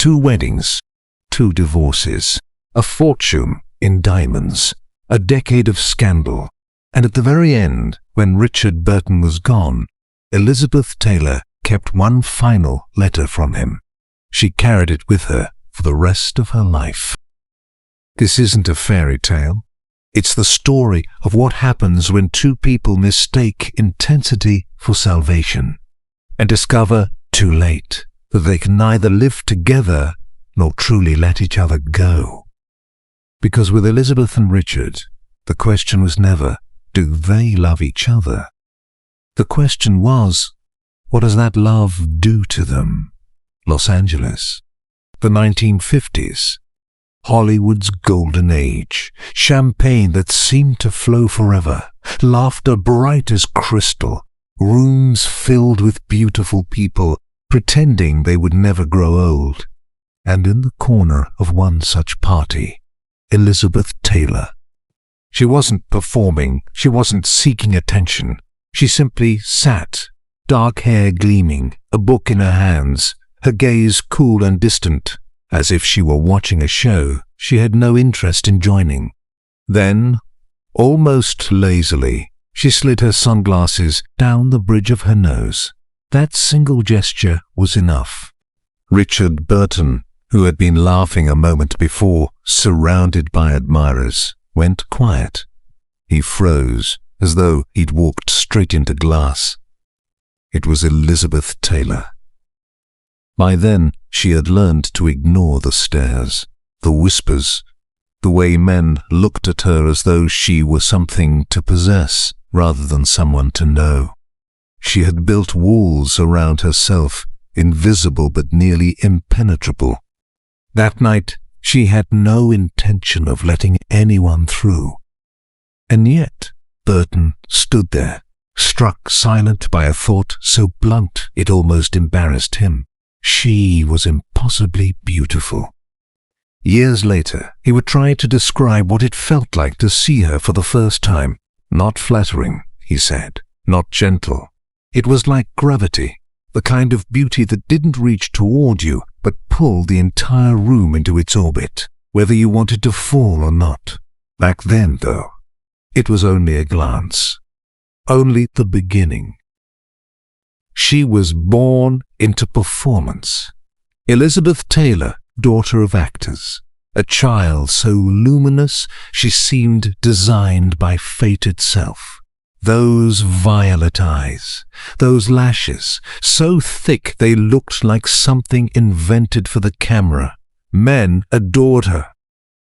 2 weddings, 2 divorces, a fortune in diamonds, a decade of scandal, and at the very end, when Richard Burton was gone, Elizabeth Taylor kept one final letter from him. She carried it with her for the rest of her life. This isn't a fairy tale. It's the story of what happens when 2 people mistake intensity for salvation and discover too late that they can neither live together nor truly let each other go. Because with Elizabeth and Richard, the question was never, do they love each other? The question was, what does that love do to them? Los Angeles, the 1950s, Hollywood's golden age, champagne that seemed to flow forever, laughter bright as crystal, rooms filled with beautiful people pretending they would never grow old. And in the corner of one such party, Elizabeth Taylor. She wasn't performing, she wasn't seeking attention. She simply sat, dark hair gleaming, a book in her hands, her gaze cool and distant, as if she were watching a show she had no interest in joining. Then, almost lazily, she slid her sunglasses down the bridge of her nose. That single gesture was enough. Richard Burton, who had been laughing a moment before, surrounded by admirers, went quiet. He froze, as though he'd walked straight into glass. It was Elizabeth Taylor. By then, she had learned to ignore the stares, the whispers, the way men looked at her as though she were something to possess rather than someone to know. She had built walls around herself, invisible but nearly impenetrable. That night, she had no intention of letting anyone through. And yet, Burton stood there, struck silent by a thought so blunt it almost embarrassed him. She was impossibly beautiful. Years later, he would try to describe what it felt like to see her for the first time. Not flattering, he said, not gentle. It was like gravity, the kind of beauty that didn't reach toward you, but pulled the entire room into its orbit, whether you wanted to fall or not. Back then, though, it was only a glance, only the beginning. She was born into performance. Elizabeth Taylor, daughter of actors, a child so luminous she seemed designed by fate itself. Those violet eyes, those lashes, so thick they looked like something invented for the camera. Men adored her.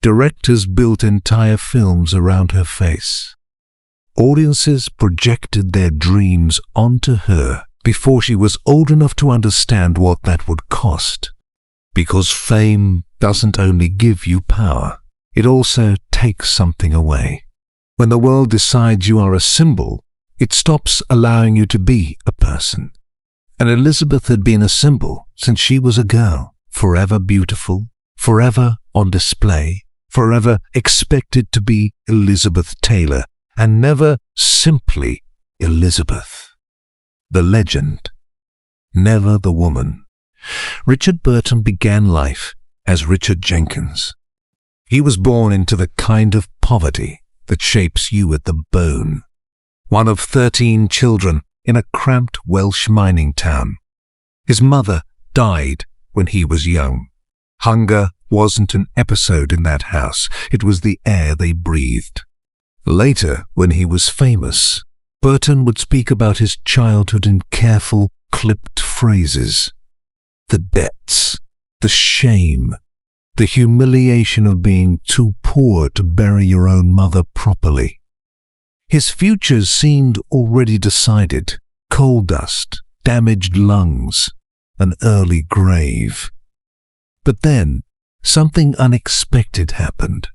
Directors built entire films around her face. Audiences projected their dreams onto her before she was old enough to understand what that would cost. Because fame doesn't only give you power, it also takes something away. When the world decides you are a symbol, it stops allowing you to be a person. And Elizabeth had been a symbol since she was a girl, forever beautiful, forever on display, forever expected to be Elizabeth Taylor, and never simply Elizabeth. The legend, never the woman. Richard Burton began life as Richard Jenkins. He was born into the kind of poverty that shapes you at the bone. One of 13 children in a cramped Welsh mining town. His mother died when he was young. Hunger wasn't an episode in that house, it was the air they breathed. Later, when he was famous, Burton would speak about his childhood in careful, clipped phrases. The debts, the shame, the humiliation of being too poor to bury your own mother properly. His future seemed already decided. Coal dust, damaged lungs, an early grave. But then, something unexpected happened.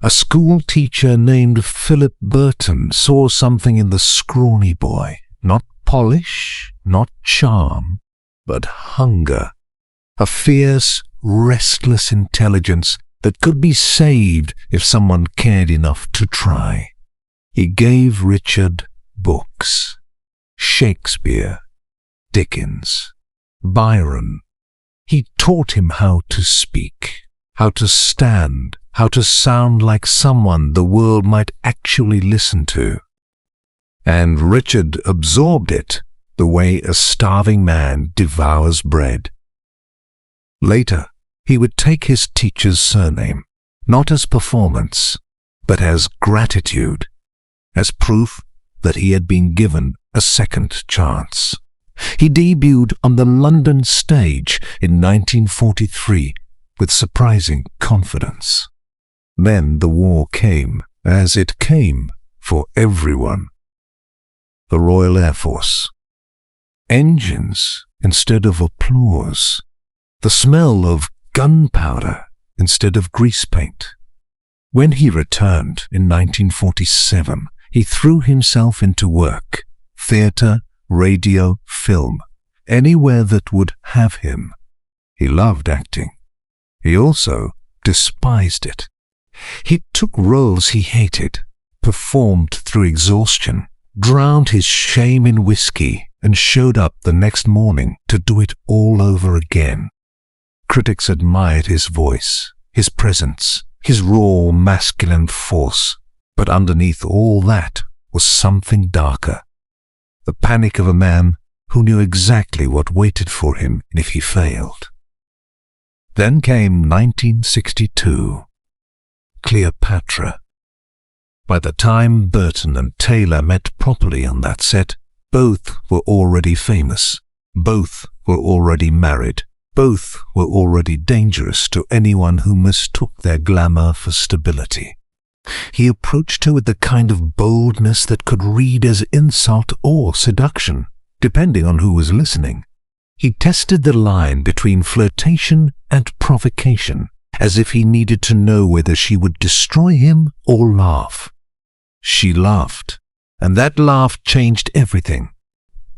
A school teacher named Philip Burton saw something in the scrawny boy. Not polish, not charm, but hunger. A fierce, restless intelligence that could be saved if someone cared enough to try. He gave Richard books. Shakespeare, Dickens, Byron, He taught him how to speak, how to stand, how to sound like someone the world might actually listen to. And Richard absorbed it the way a starving man devours bread. Later, he would take his teacher's surname, not as performance, but as gratitude, as proof that he had been given a second chance. He debuted on the London stage in 1943 with surprising confidence. Then the war came, as it came for everyone. The Royal Air Force. Engines instead of applause. The smell of gunpowder instead of grease paint. When he returned in 1947, he threw himself into work, theatre, radio, film, anywhere that would have him. He loved acting. He also despised it. He took roles he hated, performed through exhaustion, drowned his shame in whiskey, and showed up the next morning to do it all over again. Critics admired his voice, his presence, his raw masculine force, but underneath all that was something darker. The panic of a man who knew exactly what waited for him if he failed. Then came 1962. Cleopatra. By the time Burton and Taylor met properly on that set, both were already famous, both were already married, both were already dangerous to anyone who mistook their glamour for stability. He approached her with the kind of boldness that could read as insult or seduction, depending on who was listening. He tested the line between flirtation and provocation, as if he needed to know whether she would destroy him or laugh. She laughed, and that laugh changed everything.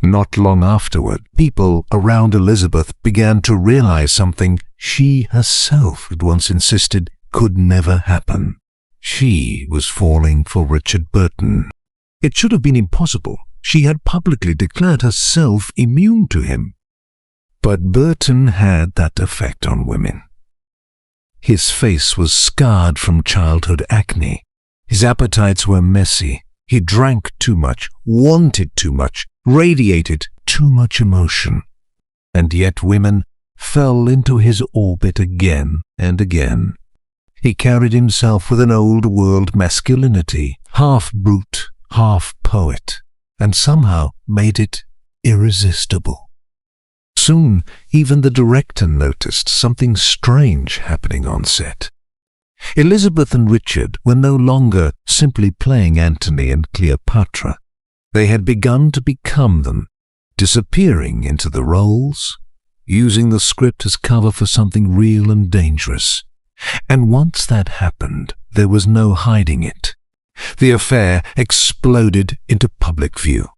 Not long afterward, people around Elizabeth began to realize something she herself had once insisted could never happen. She was falling for Richard Burton. It should have been impossible. She had publicly declared herself immune to him. But Burton had that effect on women. His face was scarred from childhood acne. His appetites were messy. He drank too much, wanted too much, radiated too much emotion. And yet women fell into his orbit again and again. He carried himself with an old-world masculinity, half brute, half poet, and somehow made it irresistible. Soon, even the director noticed something strange happening on set. Elizabeth and Richard were no longer simply playing Antony and Cleopatra. They had begun to become them, disappearing into the roles, using the script as cover for something real and dangerous. And once that happened, there was no hiding it. The affair exploded into public view.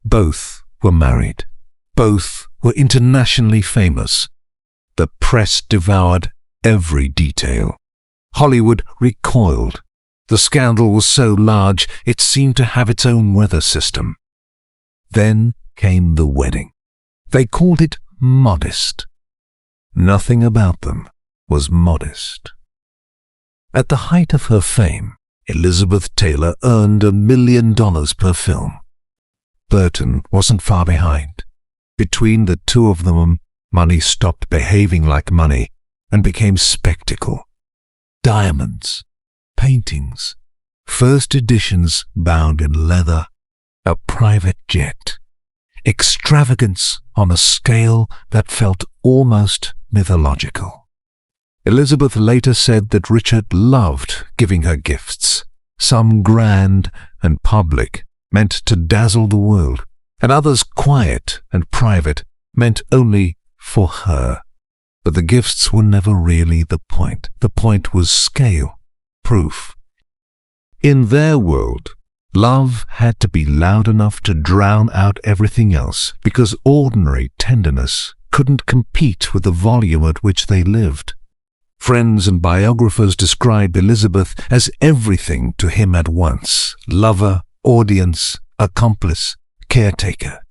Both were married. Both were internationally famous. The press devoured every detail. Hollywood recoiled. The scandal was so large it seemed to have its own weather system. Then came the wedding. They called it modest. Nothing about them was modest. At the height of her fame, Elizabeth Taylor earned $1 million per film. Burton wasn't far behind. Between the two of them, money stopped behaving like money and became spectacle. Diamonds, paintings, first editions bound in leather, a private jet. Extravagance on a scale that felt almost mythological. Elizabeth later said that Richard loved giving her gifts. Some grand and public, meant to dazzle the world, and others quiet and private, meant only for her. But the gifts were never really the point. The point was scale, proof. In their world, love had to be loud enough to drown out everything else, because ordinary tenderness couldn't compete with the volume at which they lived. Friends and biographers described Elizabeth as everything to him at once: lover, audience, accomplice, caretaker.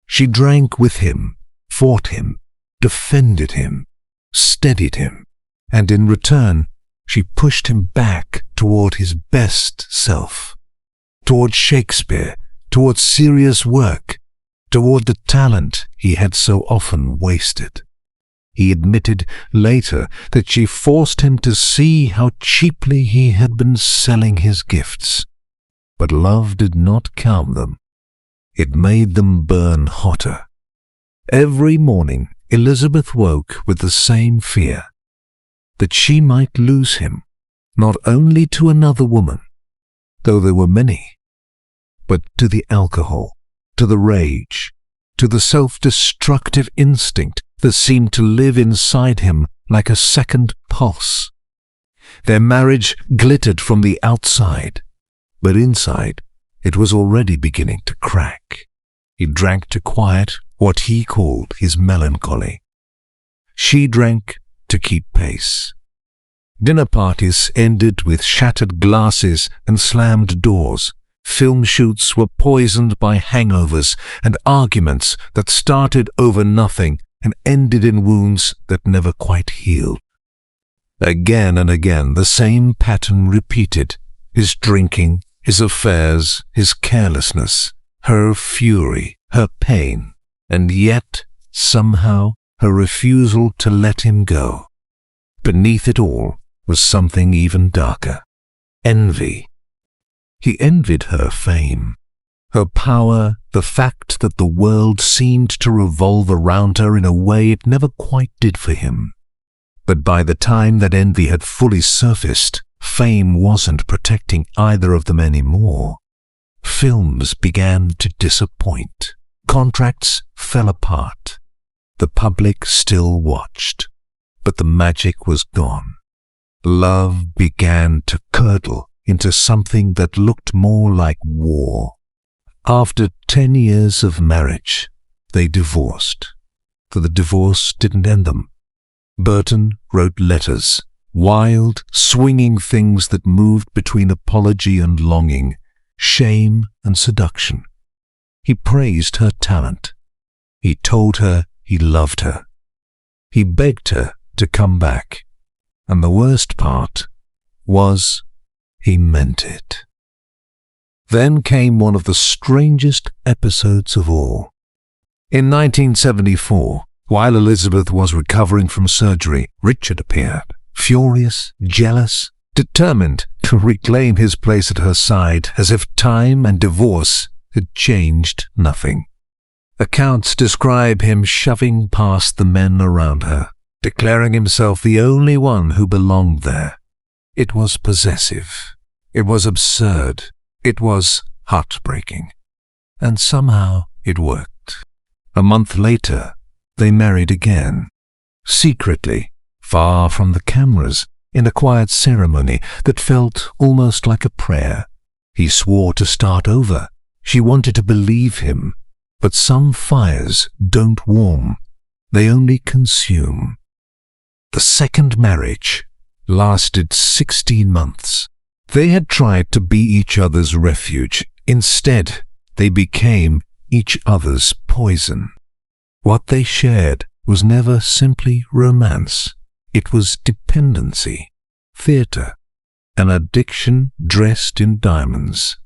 She drank with him, fought him, defended him, steadied him, and in return, she pushed him back toward his best self, toward Shakespeare, toward serious work, toward the talent he had so often wasted. He admitted later that she forced him to see how cheaply he had been selling his gifts. But love did not calm them. It made them burn hotter. Every morning, Elizabeth woke with the same fear, that she might lose him, not only to another woman, though there were many, but to the alcohol, to the rage, to the self-destructive instinct that seemed to live inside him like a second pulse. Their marriage glittered from the outside, but inside it was already beginning to crack. He drank to quiet what he called his melancholy. She drank to keep pace. Dinner parties ended with shattered glasses and slammed doors. Film shoots were poisoned by hangovers and arguments that started over nothing and ended in wounds that never quite healed. Again and again the same pattern repeated: his drinking, his affairs, his carelessness, her fury, her pain, and yet, somehow, her refusal to let him go. Beneath it all was something even darker: envy. He envied her fame, her power, the fact that the world seemed to revolve around her in a way it never quite did for him. But by the time that envy had fully surfaced, fame wasn't protecting either of them anymore. Films began to disappoint. Contracts fell apart. The public still watched, but the magic was gone. Love began to curdle into something that looked more like war. After 10 years of marriage, they divorced. For the divorce didn't end them. Burton wrote letters, wild, swinging things that moved between apology and longing, shame and seduction. He praised her talent. He told her he loved her. He begged her to come back. And the worst part was he meant it. Then came one of the strangest episodes of all. In 1974, while Elizabeth was recovering from surgery, Richard appeared, furious, jealous, determined to reclaim his place at her side as if time and divorce had changed nothing. Accounts describe him shoving past the men around her, declaring himself the only one who belonged there. It was possessive. It was absurd. It was heartbreaking. And somehow it worked. A month later, they married again. Secretly, far from the cameras, in a quiet ceremony that felt almost like a prayer. He swore to start over. She wanted to believe him. But some fires don't warm. They only consume. The second marriage lasted 16 months. They had tried to be each other's refuge. Instead, they became each other's poison. What they shared was never simply romance. It was dependency, theater, an addiction dressed in diamonds,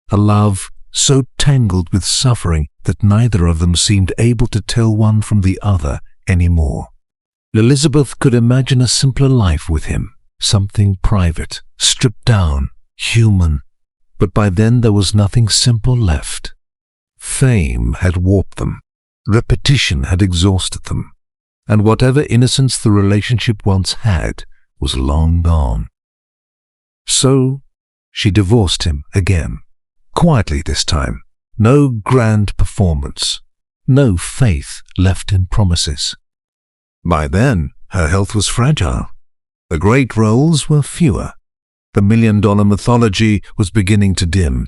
a love so tangled with suffering that neither of them seemed able to tell one from the other anymore. Elizabeth could imagine a simpler life with him, something private, stripped down, human. But by then there was nothing simple left. Fame had warped them. Repetition had exhausted them. And whatever innocence the relationship once had was long gone. So she divorced him again, quietly this time. No grand performance, no faith left in promises. By then, her health was fragile. The great roles were fewer. The million-dollar mythology was beginning to dim.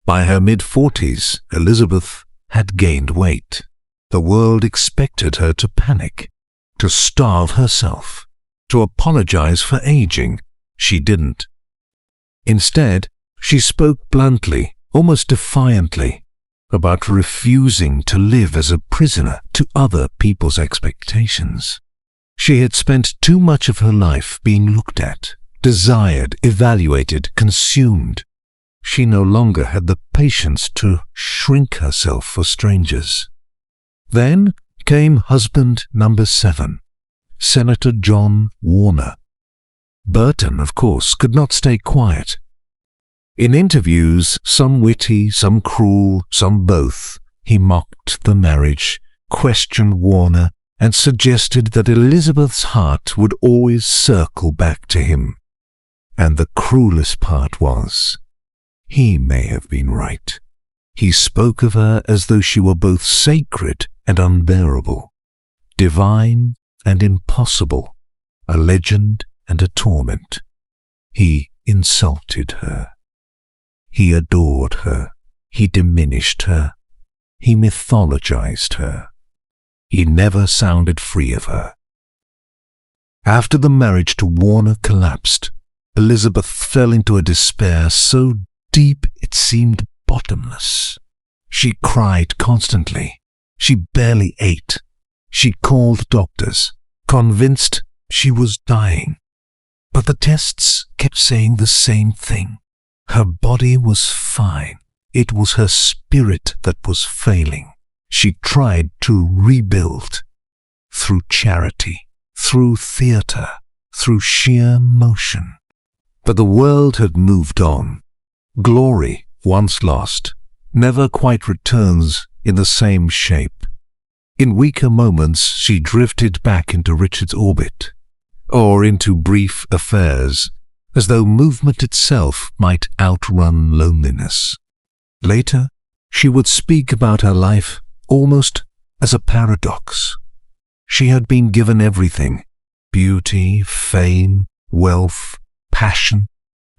By her mid-40s, Elizabeth had gained weight. The world expected her to panic, to starve herself, to apologize for aging. She didn't. Instead, she spoke bluntly, almost defiantly. about refusing to live as a prisoner to other people's expectations. She had spent too much of her life being looked at, desired, evaluated, consumed. She no longer had the patience to shrink herself for strangers. Then came husband number 7, Senator John Warner. Burton, of course, could not stay quiet. In interviews, some witty, some cruel, some both, he mocked the marriage, questioned Warner, and suggested that Elizabeth's heart would always circle back to him. And the cruelest part was, he may have been right. He spoke of her as though she were both sacred and unbearable, divine and impossible, a legend and a torment. He insulted her. He adored her. He diminished her. He mythologized her. He never sounded free of her. After the marriage to Warner collapsed, Elizabeth fell into a despair so deep it seemed bottomless. She cried constantly. She barely ate. She called doctors, convinced she was dying. But the tests kept saying the same thing. Her body was fine. It was her spirit that was failing. She tried to rebuild through charity, through theatre, through sheer motion. But the world had moved on. Glory, once lost, never quite returns in the same shape. In weaker moments, she drifted back into Richard's orbit, or into brief affairs, as though movement itself might outrun loneliness. Later, she would speak about her life almost as a paradox. She had been given everything: beauty, fame, wealth, passion,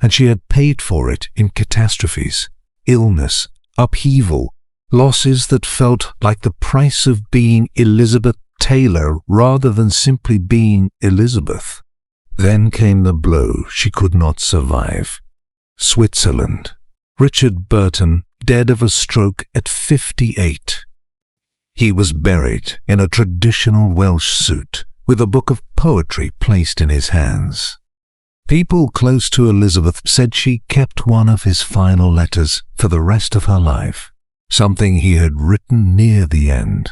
and she had paid for it in catastrophes, illness, upheaval, losses that felt like the price of being Elizabeth Taylor rather than simply being Elizabeth. Then came the blow she could not survive. Switzerland. Richard Burton, dead of a stroke at 58. He was buried in a traditional Welsh suit, with a book of poetry placed in his hands. People close to Elizabeth said she kept one of his final letters for the rest of her life, something he had written near the end,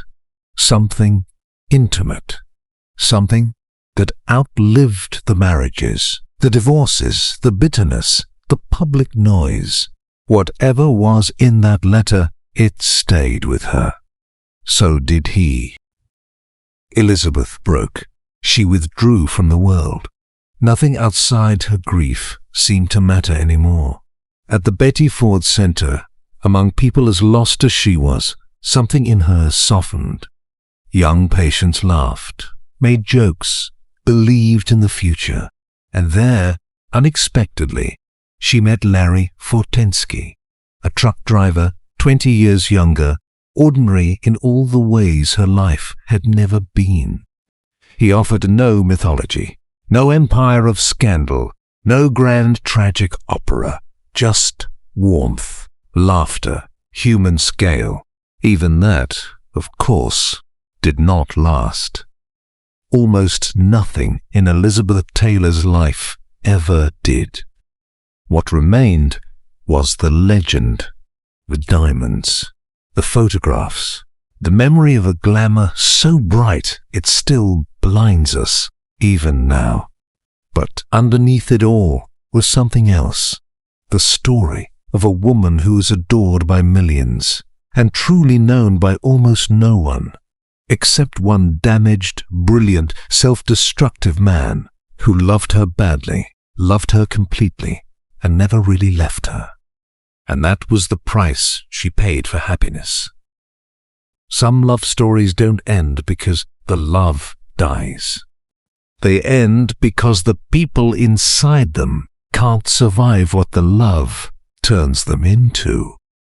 something intimate, something that outlived the marriages, the divorces, the bitterness, the public noise. Whatever was in that letter, it stayed with her. So did he. Elizabeth broke. She withdrew from the world. Nothing outside her grief seemed to matter anymore. At the Betty Ford Centre, among people as lost as she was, something in her softened. Young patients laughed, made jokes, believed in the future, and there, unexpectedly, she met Larry Fortensky, a truck driver 20 years younger, ordinary in all the ways her life had never been. He offered no mythology, no empire of scandal, no grand tragic opera, just warmth, laughter, human scale. Even that, of course, did not last. Almost nothing in Elizabeth Taylor's life ever did. What remained was the legend, the diamonds, the photographs, the memory of a glamour so bright it still blinds us, even now. But underneath it all was something else, the story of a woman who was adored by millions and truly known by almost no one, except one damaged, brilliant, self-destructive man who loved her badly, loved her completely, and never really left her. And that was the price she paid for happiness. Some love stories don't end because the love dies. They end because the people inside them can't survive what the love turns them into.